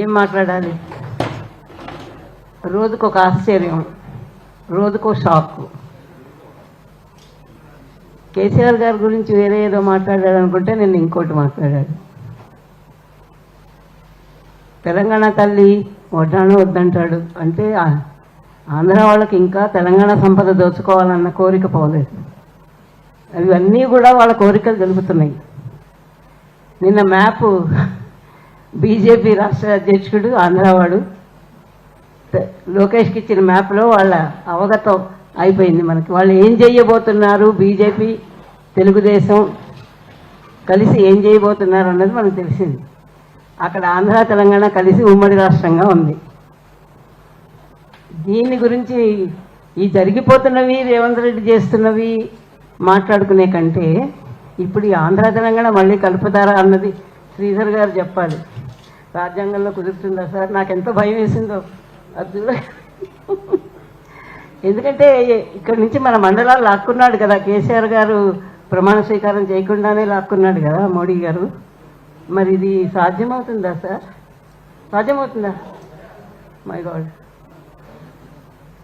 ఏం మాట్లాడాలి? రోజుకొక ఆశ్చర్యం, రోజుకో షాక్. కేసీఆర్ గారి గురించి వేరే ఏదో మాట్లాడాడు అనుకుంటే నేను ఇంకోటి మాట్లాడాడు. తెలంగాణ తల్లి వడ్డాను వద్దంటాడు అంటే ఆంధ్ర వాళ్ళకి ఇంకా తెలంగాణ సంపద దోచుకోవాలన్న కోరిక పోలేదు. అవన్నీ కూడా వాళ్ళ కోరికలు తెలుపుతున్నాయి. నిన్న మ్యాప్ బీజేపీ రాష్ట్ర అధ్యక్షుడు ఆంధ్రవాడు లోకేష్కి ఇచ్చిన మ్యాప్లో వాళ్ళ అవగతం అయిపోయింది మనకి. వాళ్ళు ఏం చేయబోతున్నారు, బీజేపీ తెలుగుదేశం కలిసి ఏం చేయబోతున్నారు అన్నది మనకు తెలిసింది. అక్కడ ఆంధ్ర తెలంగాణ కలిసి ఉమ్మడి రాష్ట్రంగా ఉంది. దీని గురించి ఈ జరిగిపోతున్నవి రేవంత్ రెడ్డి చేస్తున్నవి మాట్లాడుకునే కంటే ఇప్పుడు ఈ ఆంధ్ర తెలంగాణ మళ్ళీ కలుపుతారా అన్నది శ్రీధర్ గారు చెప్పాలి. రాజ్యాంగంలో కుదురుతుందా సార్? నాకు ఎంత భయం వేసిందో అది. ఎందుకంటే ఇక్కడి నుంచి మన మండలాలు లాక్కున్నాడు కదా కేసీఆర్ గారు, ప్రమాణ స్వీకారం చేయకుండానే లాక్కున్నాడు కదా మోడీ గారు. మరి ఇది సాధ్యమవుతుందా సార్? సాధ్యమవుతుందా? మై గాడ్,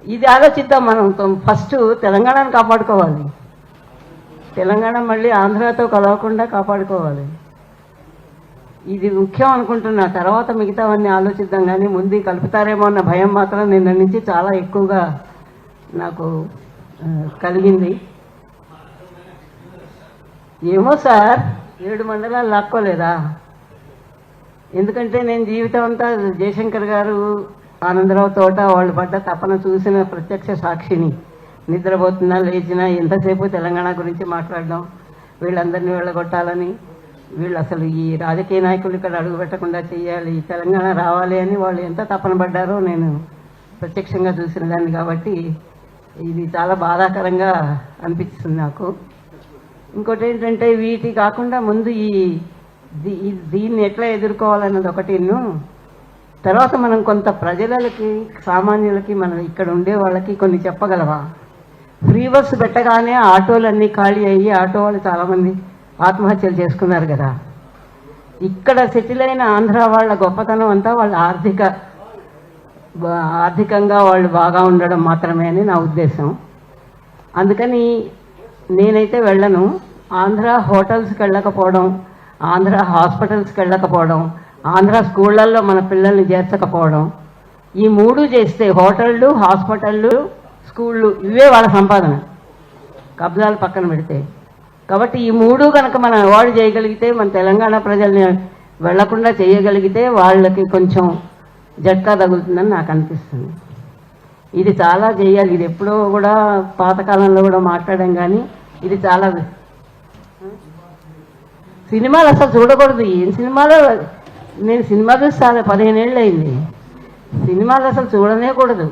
ఇది ఆలోచిద్దాం మనం. ఫస్ట్ తెలంగాణను కాపాడుకోవాలి. తెలంగాణ మళ్ళీ ఆంధ్రాతో కలవకుండా కాపాడుకోవాలి. ఇది ముఖ్యం అనుకుంటున్నా. తర్వాత మిగతావన్నీ ఆలోచిద్దాం. కానీ ముందు కలుపుతారేమో అన్న భయం మాత్రం నిన్న నుంచి చాలా ఎక్కువగా నాకు కలిగింది. ఏమో సార్, 7 మండలాలు లాక్కోలేదా? ఎందుకంటే నేను జీవితం అంతా జయశంకర్ గారు, ఆనందరావు తోట వాళ్ళు పడ్డ తపన చూసిన ప్రత్యక్ష సాక్షిని. నిద్రపోతున్నా లేచినా ఎంతసేపు తెలంగాణ గురించి మాట్లాడడం, వీళ్ళందరినీ వెళ్ళగొట్టాలని, వీళ్ళు అసలు ఈ రాజకీయ నాయకులు ఇక్కడ అడుగు పెట్టకుండా చేయాలి, తెలంగాణ రావాలి అని వాళ్ళు ఎంత తపన పడ్డారో నేను ప్రత్యక్షంగా చూసిన దాన్ని. కాబట్టి ఇది చాలా బాధాకరంగా అనిపిస్తుంది నాకు. ఇంకోటి ఏంటంటే వీటి కాకుండా ముందు దీన్ని ఎట్లా ఎదుర్కోవాలన్నది ఒకటిను. తర్వాత మనం కొంత ప్రజలకి, సామాన్యులకి, మనం ఇక్కడ ఉండే వాళ్ళకి కొన్ని చెప్పగలవా? ఫ్రీ బస్ పెట్టగానే ఆటోలన్నీ ఖాళీ అయ్యి ఆటో వాళ్ళు చాలామంది ఆత్మహత్యలు చేసుకున్నారు కదా. ఇక్కడ సెటిల్ అయిన ఆంధ్ర వాళ్ళ గొప్పతనం అంతా వాళ్ళ ఆర్థికంగా వాళ్ళు బాగా ఉండడం మాత్రమే అని నా ఉద్దేశం. అందుకని నేనైతే వెళ్ళను. ఆంధ్ర హోటల్స్కి వెళ్ళకపోవడం, ఆంధ్ర హాస్పిటల్స్కి వెళ్ళకపోవడం, ఆంధ్ర స్కూళ్ళల్లో మన పిల్లల్ని చేర్చకపోవడం, ఈ 3 చేస్తే హోటళ్ళు, హాస్పిటళ్ళు, స్కూళ్ళు ఇవే వాళ్ళ సంపాదన, కబ్జాలు పక్కన పెడితే. కాబట్టి ఈ 3 కనుక మనం అవాయిడ్ చేయగలిగితే, మన తెలంగాణ ప్రజల్ని వెళ్లకుండా చేయగలిగితే వాళ్ళకి కొంచెం జట్కా తగులుతుందని నాకు అనిపిస్తుంది. ఇది చాలా చేయాలి. ఇది ఎప్పుడో కూడా పాతకాలంలో కూడా మాట్లాడాం. కానీ ఇది చాలా సినిమాలు అసలు చూడకూడదు. ఏం సినిమాలో నేను సినిమా చూస్తాను, 15 ఏళ్ళు అయింది. సినిమాలు అసలు చూడనే కూడదు.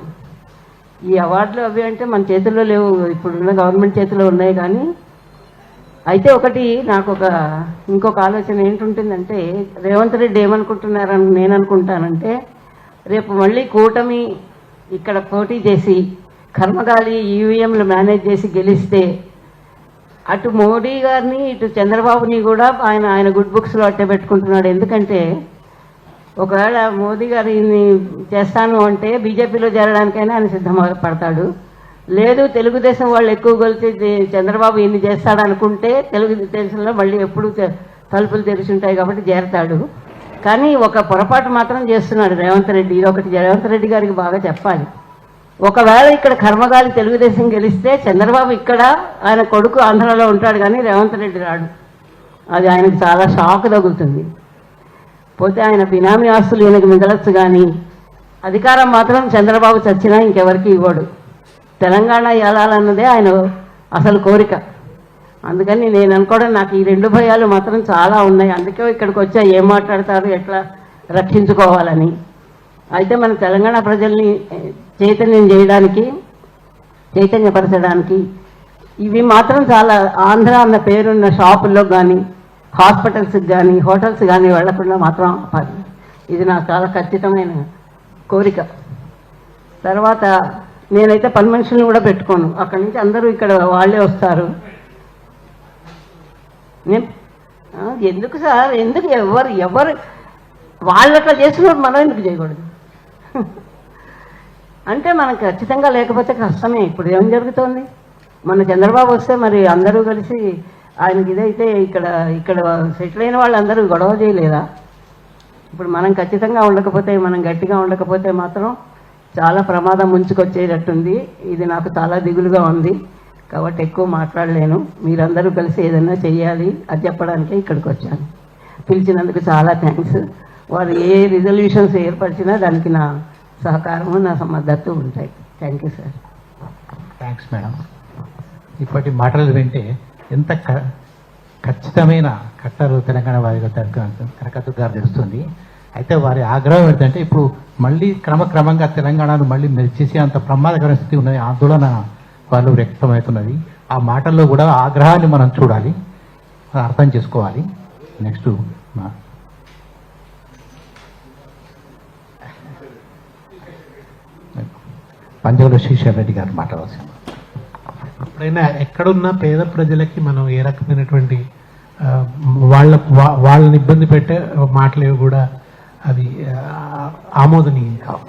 ఈ అవార్డులు అవి అంటే మన చేతుల్లో లేవు, ఇప్పుడున్న గవర్నమెంట్ చేతిలో ఉన్నాయి. కానీ అయితే ఒకటి నాకు ఇంకొక ఆలోచన ఏంటుంటుందంటే, రేవంత్ రెడ్డి ఏమనుకుంటున్నారని నేను అనుకుంటానంటే, రేపు మళ్ళీ కూటమి ఇక్కడ పోటీ చేసి కర్మగాలి ఈవీఎంలు మేనేజ్ చేసి గెలిస్తే అటు మోడీ గారిని ఇటు చంద్రబాబుని కూడా ఆయన గుడ్ బుక్స్లో అట్టే పెట్టుకుంటున్నాడు. ఎందుకంటే ఒకవేళ మోదీ గారిని చేస్తాను అంటే బీజేపీలో చేరడానికైనా ఆయన సిద్ధపడతాడు. లేదు తెలుగుదేశం వాళ్ళు ఎక్కువ కొలిచి చంద్రబాబు ఇన్ని చేస్తాడనుకుంటే తెలుగుదేశంలో మళ్ళీ ఎప్పుడు తలుపులు తెరిచి ఉంటాయి కాబట్టి చేరతాడు. కానీ ఒక పొరపాటు మాత్రం చేస్తున్నాడు రేవంత్ రెడ్డి. ఇది ఒకటి రేవంత్ రెడ్డి గారికి బాగా చెప్పాలి. ఒకవేళ ఇక్కడ కర్మగాలి తెలుగుదేశం గెలిస్తే చంద్రబాబు ఇక్కడ, ఆయన కొడుకు ఆంధ్రాలో ఉంటాడు, కానీ రేవంత్ రెడ్డి రాడు. అది ఆయనకు చాలా షాక్ తగులుతుంది. పోతే ఆయన బినామీ ఆస్తులు ఈయనకు మిగలచ్చు, కానీ అధికారం మాత్రం చంద్రబాబు చచ్చినా ఇంకెవరికి ఇవ్వడు. తెలంగాణ ఏలాలన్నదే ఆయన అసలు కోరిక. అందుకని నేను అనుకోవడం, నాకు ఈ 2 భయాలు మాత్రం చాలా ఉన్నాయి. అందుకే ఇక్కడికి వచ్చా, ఏం మాట్లాడతారు, ఎట్లా రక్షించుకోవాలని. అయితే మన తెలంగాణ ప్రజల్ని చైతన్యపరచడానికి ఇవి మాత్రం చాలా, ఆంధ్ర అన్న పేరున్న షాపుల్లో కానీ, హాస్పిటల్స్కి కానీ, హోటల్స్ కానీ వెళ్లకుండా మాత్రం ఆపాలి. ఇది నాకు చాలా ఖచ్చితమైన కోరిక. తర్వాత నేనైతే పని మనుషులను కూడా పెట్టుకోను. అక్కడి నుంచి అందరూ ఇక్కడ వాళ్ళే వస్తారు. ఎందుకు సార్, ఎందుకు ఎవరు వాళ్ళు అట్లా చేసినప్పుడు మనం ఎందుకు చేయకూడదు? అంటే మనకు ఖచ్చితంగా లేకపోతే కష్టమే. ఇప్పుడు ఏం జరుగుతోంది? మన చంద్రబాబు వస్తే మరి అందరూ కలిసి ఆయనకి ఇదైతే ఇక్కడ సెటిల్ అయిన వాళ్ళందరూ గొడవ చేయలేదా? ఇప్పుడు మనం ఖచ్చితంగా ఉండకపోతే, మనం గట్టిగా ఉండకపోతే మాత్రం చాలా ప్రమాదం ముంచుకొచ్చేటట్టుంది. ఇది నాకు చాలా దిగులుగా ఉంది. కాబట్టి ఎక్కువ మాట్లాడలేను. మీరందరూ కలిసి ఏదైనా చెయ్యాలి అది చెప్పడానికే ఇక్కడికి వచ్చాను. పిలిచినందుకు చాలా థ్యాంక్స్. వారు ఏ రిజల్యూషన్స్ ఏర్పరిచినా దానికి నా సహకారము, నా మద్దతు ఉంటాయి. Thank you sir. Thanks madam. ఇప్పటి మాటలు వింటే ఎంత ఖచ్చితమైన కట్టరు తెలంగాణ వారిగా కనకదుర్గ గారు తెలుస్తుంది. అయితే వారి ఆగ్రహం ఏంటంటే ఇప్పుడు మళ్ళీ క్రమక్రమంగా తెలంగాణను మళ్ళీ మెరిచేసే అంత ప్రమాదకర స్థితి ఉన్నది, ఆందోళన వాళ్ళు వ్యక్తమవుతున్నది. ఆ మాటల్లో కూడా ఆగ్రహాన్ని మనం చూడాలి, అర్థం చేసుకోవాలి. నెక్స్ట్ పంజగుల శ్రీశైల్ రెడ్డి గారు మాట్లాడాల్సింది. ఎప్పుడైనా ఎక్కడున్న పేద ప్రజలకి మనం ఏ రకమైనటువంటి వాళ్ళని ఇబ్బంది పెట్టే మాటలు కూడా అవి ఆమోదనీయం కావు.